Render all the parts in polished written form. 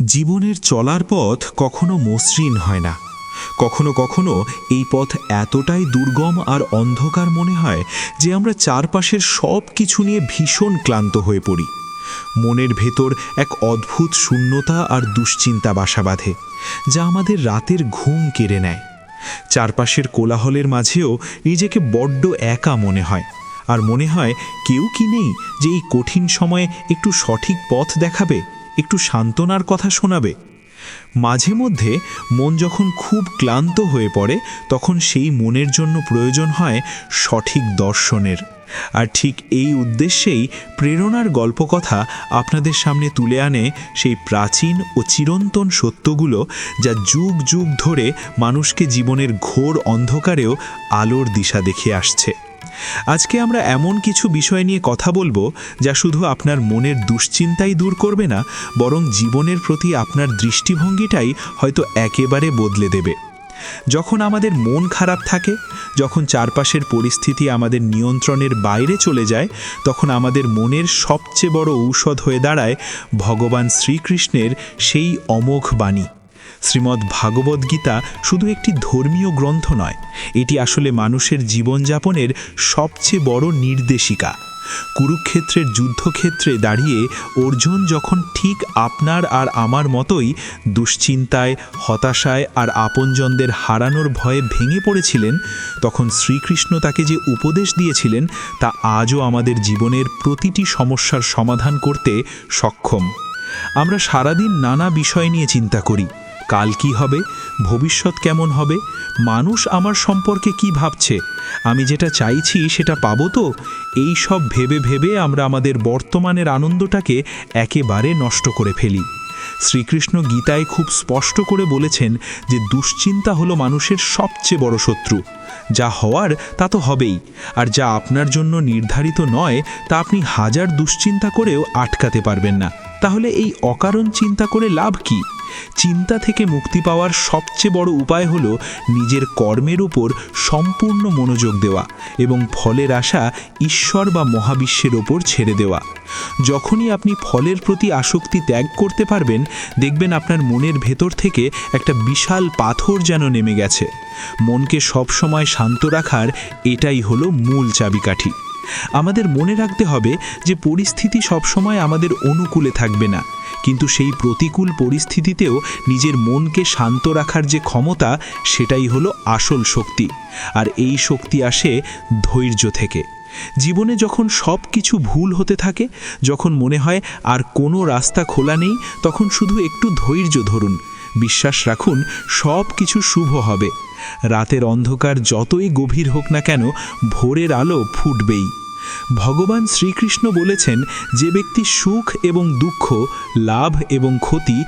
জীবনের চলার পথ কখনো মসৃণ হয় না। কখনো কখনো এই পথ এতটাই দুর্গম আর অন্ধকার মনে হয় যে আমরা চারপাশের সব কিছু নিয়ে ভীষণ ক্লান্ত হয়ে পড়ি। মনের ভেতর এক অদ্ভুত শূন্যতা আর দুশ্চিন্তা বাসা বাঁধে, যা আমাদের রাতের ঘুম কেড়ে নেয়। চারপাশের কোলাহলের মাঝেও নিজেকে বড্ড একা মনে হয়, আর মনে হয় কেউ কি নেই যে এই কঠিন সময়ে একটু সঠিক পথ দেখাবে, একটু সান্ত্বনার কথা শোনাবে। মাঝে মধ্যে মন যখন খুব ক্লান্ত হয়ে পড়ে, তখন সেই মনের জন্য প্রয়োজন হয় সঠিক দর্শনের। আর ঠিক এই উদ্দেশ্যেই প্রেরণার গল্পকথা আপনাদের সামনে তুলে আনে সেই প্রাচীন ও চিরন্তন সত্যগুলো, যা যুগ যুগ ধরে মানুষকে জীবনের ঘোর অন্ধকারেও আলোর দিশা দেখিয়ে আসছে। আজকে আমরা এমন কিছু বিষয় নিয়ে কথা বলবো যা শুধু আপনার মনের দুশ্চিন্তাই দূর করবে না, বরং জীবনের প্রতি আপনার দৃষ্টিভঙ্গিটাই হয়তো একেবারে বদলে দেবে। যখন আমাদের মন খারাপ থাকে, যখন চারপাশের পরিস্থিতি আমাদের নিয়ন্ত্রণের বাইরে চলে যায়, তখন আমাদের মনের সবচেয়ে বড় ঔষধ হয়ে দাঁড়ায় ভগবান শ্রীকৃষ্ণের সেই অমোঘ বাণী। শ্রীমদ্ ভাগবত গীতা শুধু একটি ধর্মীয় গ্রন্থ নয়, এটি আসলে মানুষের জীবনযাপনের সবচেয়ে বড় নির্দেশিকা। কুরুক্ষেত্রের যুদ্ধক্ষেত্রে দাঁড়িয়ে অর্জুন যখন ঠিক আপনার আর আমার মতোই দুশ্চিন্তায়, হতাশায় আর আপনজনদের হারানোর ভয়ে ভেঙে পড়েছিলেন, তখন শ্রীকৃষ্ণ তাকে যে উপদেশ দিয়েছিলেন তা আজও আমাদের জীবনের প্রতিটি সমস্যার সমাধান করতে সক্ষম। আমরা সারাদিন নানা বিষয় নিয়ে চিন্তা করি। কাল কি হবে, ভবিষ্যৎ কেমন হবে, মানুষ আমার সম্পর্কে কি ভাবছে, আমি যেটা চাইছি সেটা পাবো তো, এই সব ভেবে ভেবে আমরা আমাদের বর্তমানের আনন্দটাকে একেবারে নষ্ট করে ফেলি। শ্রীকৃষ্ণ গীতায় খুব স্পষ্ট করে বলেছেন যে দুশ্চিন্তা হলো মানুষের সবচেয়ে বড় শত্রু। যা হওয়ার তা তো হবেই, আর যা আপনার জন্য নির্ধারিত নয় তা আপনি হাজার দুশ্চিন্তা করেও আটকাতে পারবেন না। তাহলে এই অকারণ চিন্তা করে লাভ কি? চিন্তা থেকে মুক্তি পাওয়ার সবচেয়ে বড় উপায় হলো নিজের কর্মের উপর সম্পূর্ণ মনোযোগ দেওয়া এবং ফলের আশা ঈশ্বর বা মহাবিশ্বের ওপর ছেড়ে দেওয়া। যখনই আপনি ফলের প্রতি আসক্তি ত্যাগ করতে পারবেন, দেখবেন আপনার মনের ভেতর থেকে একটা বিশাল পাথর যেন নেমে গেছে। মনকে সবসময় শান্ত রাখার এটাই হলো মূল চাবিকাঠি। আমাদের মনে রাখতে হবে যে পরিস্থিতি সবসময় আমাদের অনুকূলে থাকবে না, কিন্তু সেই প্রতিকূল পরিস্থিতিতেও নিজের মনকে শান্ত রাখার যে ক্ষমতা, সেটাই হলো আসল শক্তি। আর এই শক্তি আসে ধৈর্য থেকে। জীবনে যখন সব কিছু ভুল হতে থাকে, যখন মনে হয় আর কোনো রাস্তা খোলা নেই, তখন শুধু একটু ধৈর্য ধরুন। বিশ্বাস রাখুন, সব কিছু শুভ হবে। রাতের অন্ধকার যতই গভীর হোক না কেন, ভোরের আলো ফুটবেই। ভগবান শ্রীকৃষ্ণ বলেছেন, যে ব্যক্তি সুখ এবং দুঃখ, লাভ এবং ক্ষতি,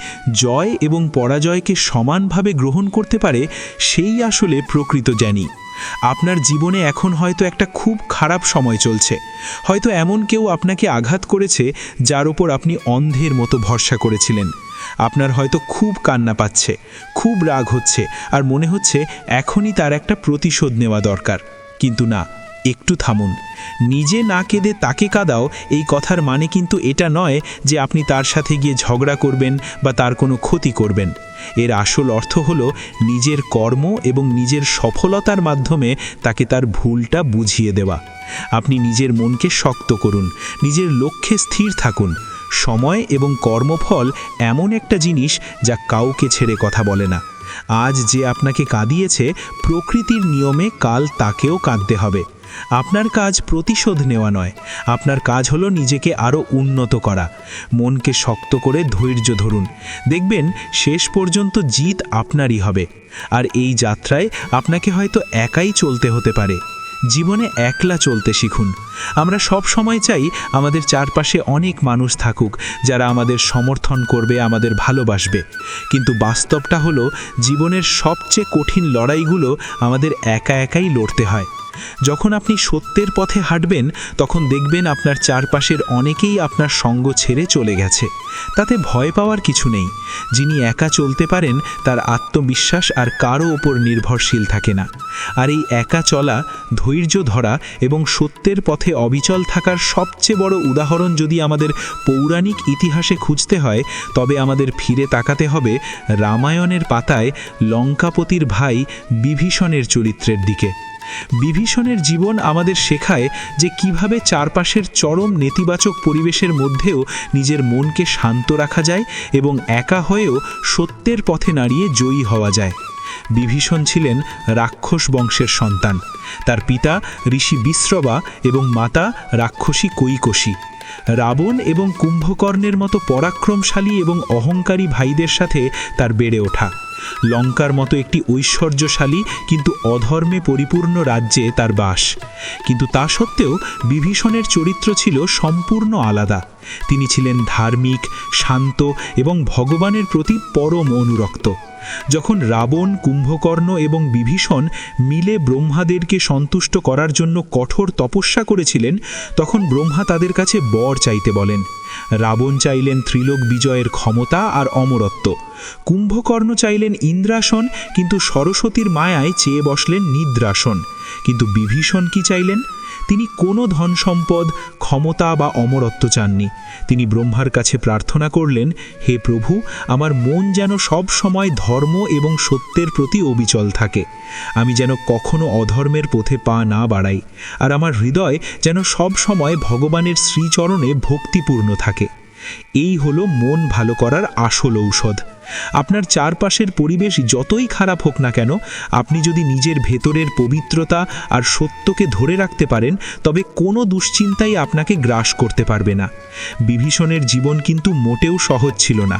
জয় এবং পরাজয়কে সমানভাবে গ্রহণ করতে পারে, সেই আসলে প্রকৃত জ্ঞানী। আপনার জীবনে এখন হয়তো একটা খুব খারাপ সময় চলছে। হয়তো এমন কেউ আপনাকে আঘাত করেছে যার ওপর আপনি অন্ধের মতো ভরসা করেছিলেন। আপনার হয়তো খুব কান্না পাচ্ছে, খুব রাগ হচ্ছে, আর মনে হচ্ছে এখনই তার একটা প্রতিশোধ নেওয়া দরকার। কিন্তু না, একটু থামুন। নিজে না কেঁদে তাকে কাঁদাও, এই কথার মানে কিন্তু এটা নয় যে আপনি তার সাথে গিয়ে ঝগড়া করবেন বা তার কোনো ক্ষতি করবেন। এর আসল অর্থ হলো নিজের কর্ম এবং নিজের সফলতার মাধ্যমে তাকে তার ভুলটা বুঝিয়ে দেওয়া। আপনি নিজের মনকে শক্ত করুন, নিজের লক্ষ্যে স্থির থাকুন। সময় এবং কর্মফল এমন একটা জিনিস যা কাউকে ছেড়ে কথা বলে না। আজ যে আপনাকে কাঁদিয়েছে, প্রকৃতির নিয়মে কাল তাকেও কাঁদতে হবে। আপনার কাজ প্রতিশোধ নেওয়া নয়, আপনার কাজ হলো নিজেকে আরও উন্নত করা। মনকে শক্ত করে ধৈর্য ধরুন, দেখবেন শেষ পর্যন্ত জিত আপনারই হবে। আর এই যাত্রায় আপনাকে হয়তো একাই চলতে হতে পারে। জীবনে একলা চলতে শিখুন। আমরা সব সময় চাই আমাদের চারপাশে অনেক মানুষ থাকুক যারা আমাদের সমর্থন করবে, আমাদের ভালোবাসবে। কিন্তু বাস্তবটা হলো জীবনের সবচেয়ে কঠিন লড়াইগুলো আমাদের একা একাই লড়তে হয়। যখন আপনি সত্যের পথে হাঁটবেন তখন দেখবেন আপনার চারপাশের অনেকেই আপনার সঙ্গ ছেড়ে চলে গেছে। তাতে ভয় পাওয়ার কিছু নেই। যিনি একা চলতে পারেন তার আত্মবিশ্বাস আর কারও ওপর নির্ভরশীল থাকে না। আর এই একা চলা, ধৈর্য ধরা এবং সত্যের পথে অবিচল থাকার সবচেয়ে বড় উদাহরণ যদি আমাদের পৌরাণিক ইতিহাসে খুঁজতে হয়, তবে আমাদের ফিরে তাকাতে হবে রামায়ণের পাতায় লঙ্কাপতির ভাই বিভীষণের চরিত্রের দিকে। বিভীষণের জীবন আমাদের শেখায় যে কিভাবে চারপাশের চরম নেতিবাচক পরিবেশের মধ্যেও নিজের মনকে শান্ত রাখা যায় এবং একা হয়েও সত্যের পথে দাঁড়িয়ে জয়ী হওয়া যায়। বিভীষণ ছিলেন রাক্ষস বংশের সন্তান। তার পিতা ঋষি বিশ্রবা এবং মাতা রাক্ষসী কৈকসী। রাবণ এবং কুম্ভকর্ণের মতো পরাক্রমশালী এবং অহংকারী ভাইদের সাথে তার বেড়ে ওঠা। লঙ্কার মতো একটি ঐশ্বর্যশালী কিন্তু অধর্মে পরিপূর্ণ রাজ্যে তার বাস। কিন্তু তা সত্ত্বেও বিভীষণের চরিত্র ছিল সম্পূর্ণ আলাদা। তিনি ছিলেন ধার্মিক, শান্ত এবং ভগবানের প্রতি পরম অনুরক্ত। যখন রাবণ, কুম্ভকর্ণ এবং বিভীষণ মিলে ব্রহ্মাদেরকে সন্তুষ্ট করার জন্য কঠোর তপস্যা করেছিলেন, তখন ব্রহ্মা তাদের কাছে বর চাইতে বলেন। রাবণ চাইলেন ত্রিলোক বিজয়ের ক্ষমতা আর অমরত্ব। কুম্ভকর্ণ চাইলেন ইন্দ্রাসন, কিন্তু সরস্বতীর মায়ায় চেয়ে বসলেন নিদ্রাসন। কিন্তু বিভীষণ কি চাইলেন? তিনি কোনো ধন সম্পদ, ক্ষমতা বা অমরত্ব চাননি। তিনি ব্রহ্মার কাছে প্রার্থনা করলেন, হে প্রভু, আমার মন যেন সব সময় ধর্ম এবং সত্যের প্রতি অবিচল থাকে। আমি যেন কখনো অধর্মের পথে পা না বাড়াই, আর আমার হৃদয় যেন সব সময় ভগবানের শ্রীচরণে ভক্তিপূর্ণ থাকে। এই হলো মন ভালো করার আসল ঔষধ। আপনার চারপাশের পরিবেশ যতই খারাপ হোক না কেন, আপনি যদি নিজের ভেতরের পবিত্রতা আর সত্যকে ধরে রাখতে পারেন, তবে কোনো দুশ্চিন্তাই আপনাকে গ্রাস করতে পারবে না। বিভীষণের জীবন কিন্তু মোটেও সহজ ছিল না।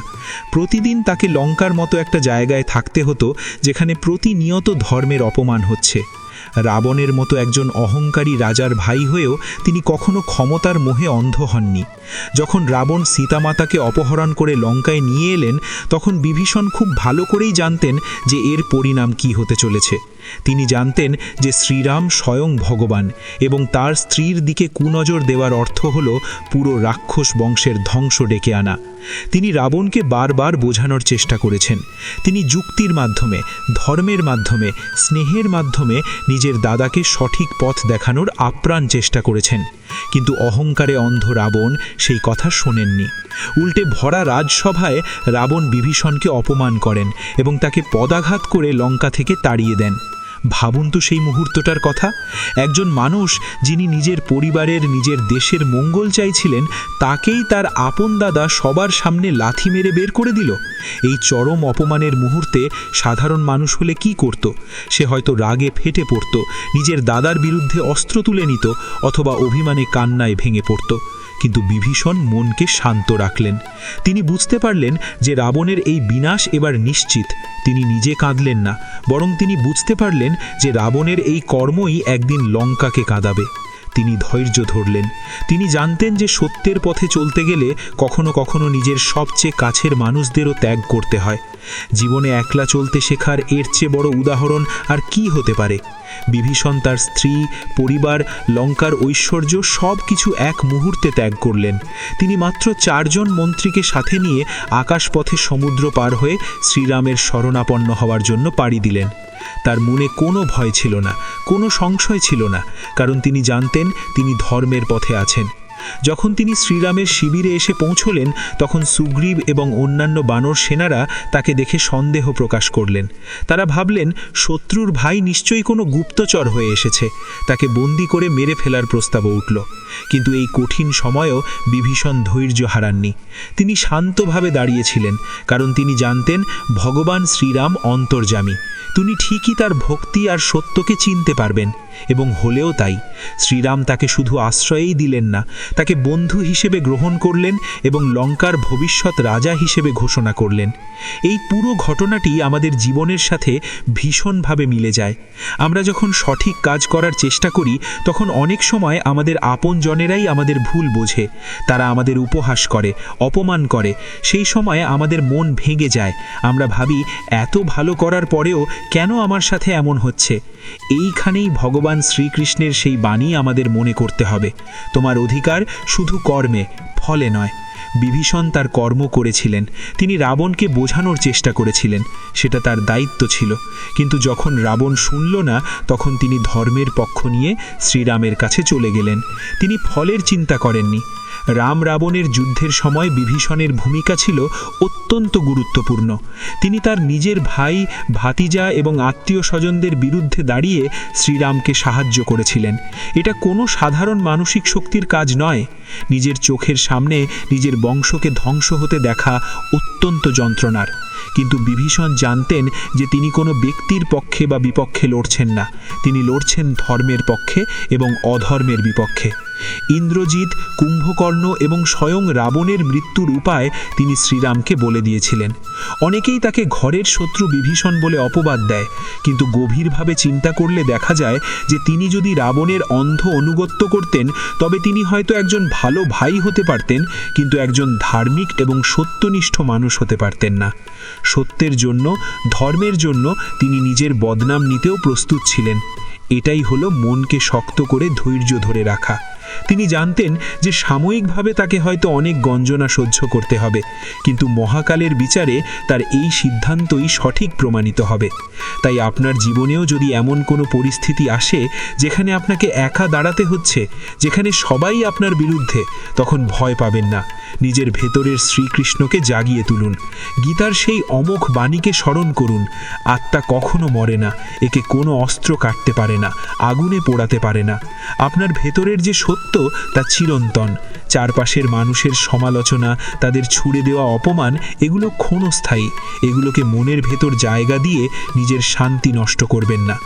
প্রতিদিন তাকে লঙ্কার মতো একটা জায়গায় থাকতে হতো যেখানে প্রতিনিয়ত ধর্মের অপমান হচ্ছে। রাবণের মতো একজন অহংকারী রাজার ভাই হয়েও তিনি কখনো ক্ষমতার মোহে অন্ধ হননি। যখন রাবণ সীতামাতাকে অপহরণ করে লঙ্কায় নিয়ে এলেন, তখন বিভীষণ খুব ভালো করেই জানতেন যে এর পরিণাম কি হতে চলেছে। তিনি জানতেন যে শ্রীরাম স্বয়ং ভগবান এবং তার স্ত্রীর দিকে কুনজর দেওয়ার অর্থ হল পুরো রাক্ষস বংশের ধ্বংস ডেকে আনা। তিনি রাবণকে বারবার বোঝানোর চেষ্টা করেছেন। তিনি যুক্তির মাধ্যমে, ধর্মের মাধ্যমে, স্নেহের মাধ্যমে নিজের দাদাকে সঠিক পথ দেখানোর আপ্রাণ চেষ্টা করেছেন। কিন্তু অহংকারে অন্ধ রাবণ সেই কথা শোনেননি। উল্টে ভরা রাজসভায় রাবণ বিভীষণকে অপমান করেন এবং তাকে পদাঘাত করে লঙ্কা থেকে তাড়িয়ে দেন। ভাবুন তো সেই মুহূর্তটার কথা। একজন মানুষ যিনি নিজের পরিবারের, নিজের দেশের মঙ্গল চাইছিলেন, তাকেই তার আপন দাদা সবার সামনে লাথি মেরে বের করে দিল। এই চরম অপমানের মুহূর্তে সাধারণ মানুষ হলে কি করত? সে হয়তো রাগে ফেটে পড়ত, নিজের দাদার বিরুদ্ধে অস্ত্র তুলে নিত, অথবা অভিমানে কান্নায় ভেঙে পড়ত। কিন্তু বিভীষণ মনকে শান্ত রাখলেন। তিনি বুঝতে পারলেন যে রাবণের এই বিনাশ এবার নিশ্চিত। তিনি নিজে কাঁদলেন না, বরং তিনি বুঝতে পারলেন যে রাবণের এই কর্মই একদিন লঙ্কাকে কাঁদাবে। তিনি ধৈর্য ধরলেন। তিনি জানতেন যে সত্যের পথে চলতে গেলে কখনো কখনো নিজের সবচেয়ে কাছের মানুষদেরও ত্যাগ করতে হয়। জীবনে একলা চলতে শেখার এর চেয়ে বড় উদাহরণ আর কি হতে পারে? বিভীষণ তার স্ত্রী, পরিবার, লঙ্কার ঐশ্বর্য সব কিছু এক মুহূর্তে ত্যাগ করলেন। তিনি মাত্র 4 জন মন্ত্রীকে সাথে নিয়ে আকাশপথে সমুদ্র পার হয়ে শ্রীরামের শরণাপন্ন হওয়ার জন্য পাড়ি দিলেন। তার মনে কোনো ভয় ছিল না, কোনো সংশয় ছিল না, কারণ তিনি জানতেন তিনি ধর্মের পথে আছেন। যখন তিনি শ্রীরামের শিবিরে এসে পৌঁছলেন, তখন সুগ্রীব এবং অন্যান্য বানর সেনারা তাকে দেখে সন্দেহ প্রকাশ করলেন। তারা ভাবলেন শত্রুর ভাই নিশ্চয়ই কোনো গুপ্তচর হয়ে এসেছে। তাকে বন্দি করে মেরে ফেলার প্রস্তাবও উঠল। কিন্তু এই কঠিন সময়েও বিভীষণ ধৈর্য হারাননি। তিনি শান্তভাবে দাঁড়িয়েছিলেন, কারণ তিনি জানতেন ভগবান শ্রীরাম অন্তর্যামী। তিনি ঠিকই তার ভক্তি আর সত্যকে চিনতে পারবেন, এবং হলেও তাই। শ্রীরাম তাকে শুধু আশ্রয়েই দিলেন না, তাকে বন্ধু হিসেবে গ্রহণ করলেন এবং লঙ্কার ভবিষ্যৎ রাজা হিসেবে ঘোষণা করলেন। এই পুরো ঘটনাটি আমাদের জীবনের সাথে ভীষণভাবে মিলে যায়। আমরা যখন সঠিক কাজ করার চেষ্টা করি তখন অনেক সময় আমাদের আপনজনেরাই আমাদের ভুল বোঝে। তারা আমাদের উপহাস করে, অপমান করে। সেই সময় আমাদের মন ভেঙে যায়। আমরা ভাবি, এত ভালো করার পরেও কেন আমার সাথে এমন হচ্ছে? এইখানেই ভগবান শ্রীকৃষ্ণের সেই বাণী আমাদের মনে করতে হবে, তোমার অধিকার শুধু কর্মে, ফলে নয়। বিভীষণ তার কর্ম করেছিলেন, তিনি রাবণকে বোঝানোর চেষ্টা করেছিলেন, সেটা তার দায়িত্ব ছিল। কিন্তু যখন রাবণ শুনল না, তখন তিনি ধর্মের পক্ষ নিয়ে শ্রীরামের কাছে চলে গেলেন। তিনি ফলের চিন্তা করেননি। রাম রাবণের যুদ্ধের সময় বিভীষণের ভূমিকা ছিল অত্যন্ত গুরুত্বপূর্ণ। তিনি তার নিজের ভাই, ভাতিজা এবং আত্মীয় স্বজনদের বিরুদ্ধে দাঁড়িয়ে শ্রীরামকে সাহায্য করেছিলেন। এটা কোনো সাধারণ মানসিক শক্তির কাজ নয়। নিজের চোখের সামনে নিজের বংশকে ধ্বংস হতে দেখা অত্যন্ত যন্ত্রণার। কিন্তু বিভীষণ জানতেন যে তিনি কোনো ব্যক্তির পক্ষে বা বিপক্ষে লড়ছেন না, তিনি লড়ছেন ধর্মের পক্ষে এবং অধর্মের বিপক্ষে। ইন্দ্রজিৎ, কুম্ভকর্ণ এবং স্বয়ং রাবণের মৃত্যুর উপায় তিনি শ্রীরামকে বলে দিয়েছিলেন। অনেকেই তাকে ঘরের শত্রু বিভীষণ বলে অপবাদ দেয়, কিন্তু গভীরভাবে চিন্তা করলে দেখা যায় যে তিনি যদি রাবণের অন্ধ অনুগত্য করতেন তবে তিনি হয়তো একজন ভালো ভাই হতে পারতেন, কিন্তু একজন ধার্মিক এবং সত্যনিষ্ঠ মানুষ হতে পারতেন না। সত্যের জন্য, ধর্মের জন্য তিনি নিজের বদনাম নিতেও প্রস্তুত ছিলেন। এটাই হলো মনকে শক্ত করে ধৈর্য ধরে রাখা। তিনি জানতেন যে সাময়িকভাবে তাকে হয়তো অনেক গঞ্জনা সহ্য করতে হবে, কিন্তু মহাকালের বিচারে তার এই সিদ্ধান্তই সঠিক প্রমাণিত হবে। তাই আপনার জীবনেও যদি এমন কোনো পরিস্থিতি আসে যেখানে আপনাকে একা দাঁড়াতে হচ্ছে, যেখানে সবাই আপনার বিরুদ্ধে, তখন ভয় পাবেন না। নিজের ভেতরের শ্রীকৃষ্ণকে জাগিয়ে তুলুন। গীতার সেই অমোঘ বাণীকে স্মরণ করুন, আত্মা কখনো মরে না, একে কোনো অস্ত্র কাটতে পারে না, আগুনে পোড়াতে পারে না। আপনার ভেতরের যে সত্য তা চিরন্তন। চারপাশের মানুষের সমালোচনা, তাদের ছুড়ে দেওয়া অপমান, এগুলো ক্ষণস্থায়ী। এগুলোকে মনের ভেতর জায়গা দিয়ে নিজের শান্তি নষ্ট করবেন না।